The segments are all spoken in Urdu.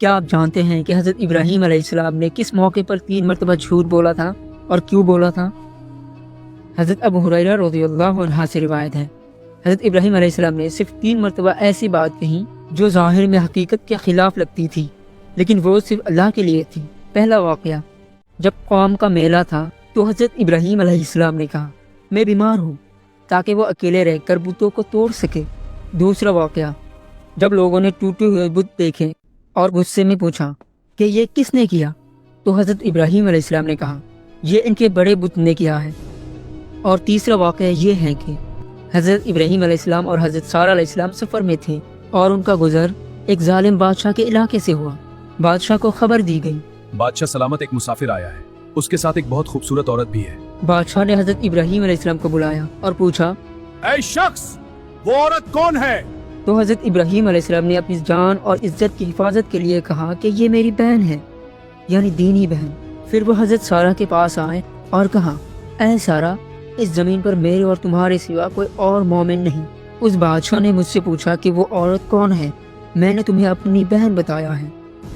کیا آپ جانتے ہیں کہ حضرت ابراہیم علیہ السلام نے کس موقع پر 3 مرتبہ جھوٹ بولا تھا اور کیوں بولا تھا؟ حضرت ابو ہریرہ رضی اللہ عنہ سے روایت ہے، حضرت ابراہیم علیہ السلام نے صرف 3 مرتبہ ایسی بات کہی جو ظاہر میں حقیقت کے خلاف لگتی تھی، لیکن وہ صرف اللہ کے لیے تھی۔ پہلا واقعہ، جب قوم کا میلہ تھا تو حضرت ابراہیم علیہ السلام نے کہا میں بیمار ہوں، تاکہ وہ اکیلے رہ کر بتوں کو توڑ سکے۔ دوسرا واقعہ، جب لوگوں نے ٹوٹے ہوئے بت دیکھے اور غصے میں پوچھا کہ یہ کس نے کیا، تو حضرت ابراہیم علیہ السلام نے کہا یہ ان کے بڑے بت نے کیا ہے۔ اور تیسرا واقعہ یہ ہے کہ حضرت ابراہیم علیہ السلام اور حضرت سارہ علیہ السلام سفر میں تھے اور ان کا گزر ایک ظالم بادشاہ کے علاقے سے ہوا۔ بادشاہ کو خبر دی گئی، بادشاہ سلامت، ایک مسافر آیا ہے، اس کے ساتھ ایک بہت خوبصورت عورت بھی ہے۔ بادشاہ نے حضرت ابراہیم علیہ السلام کو بلایا اور پوچھا اے شخص، وہ عورت کون ہے؟ تو حضرت ابراہیم علیہ السلام نے اپنی جان اور عزت کی حفاظت کے لیے کہا کہ یہ میری بہن ہے، یعنی دینی بہن۔ پھر وہ حضرت سارہ کے پاس آئے اور کہا اے سارہ، اس زمین پر میرے اور تمہارے سوا کوئی اور مومن نہیں۔ اس بادشاہ نے مجھ سے پوچھا کہ وہ عورت کون ہے، میں نے تمہیں اپنی بہن بتایا ہے،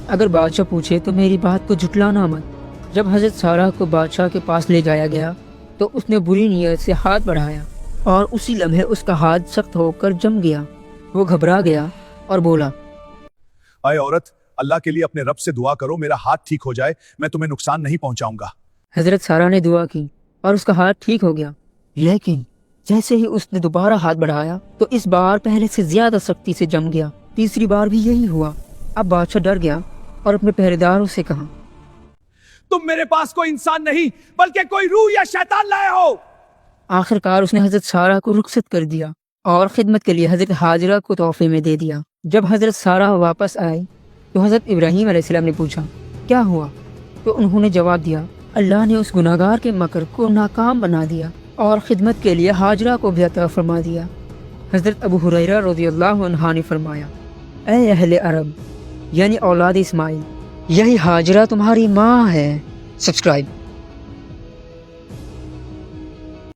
اگر بادشاہ پوچھے تو میری بات کو جھٹلانا مت۔ جب حضرت سارہ کو بادشاہ کے پاس لے جایا گیا تو اس نے بری نیت سے ہاتھ بڑھایا اور اسی لمحے اس کا ہاتھ سخت ہو کر جم گیا۔ وہ گھبرا گیا اور بولا اے عورت، اللہ کے لیے اپنے رب سے دعا کرو میرا ہاتھ ٹھیک ہو جائے، میں تمہیں نقصان نہیں پہنچاؤں گا۔ حضرت سارہ نے دعا کی اور اس کا ہاتھ ٹھیک ہو گیا، لیکن جیسے ہی اس نے دوبارہ ہاتھ بڑھایا تو اس بار پہلے سے زیادہ سختی سے جم گیا۔ تیسری بار بھی یہی ہوا۔ اب بادشاہ ڈر گیا اور اپنے پہرے داروں سے کہا تم میرے پاس کوئی انسان نہیں بلکہ کوئی روح یا شیطان لائے ہو۔ آخر کار اس نے حضرت سارہ کو رخصت کر دیا اور خدمت کے لیے حضرت ہاجرہ کو تحفے میں دے دیا۔ جب حضرت سارہ واپس آئی تو حضرت ابراہیم علیہ السلام نے پوچھا کیا ہوا، تو انہوں نے جواب دیا اللہ نے اس گناہگار کے مکر کو ناکام بنا دیا اور خدمت کے لیے ہاجرہ کو بھی عطا فرما دیا۔ حضرت ابو ہریرہ رضی اللہ عنہ نے فرمایا اے اہل عرب، یعنی اولاد اسماعیل، یہی ہاجرہ تمہاری ماں ہے۔ سبسکرائب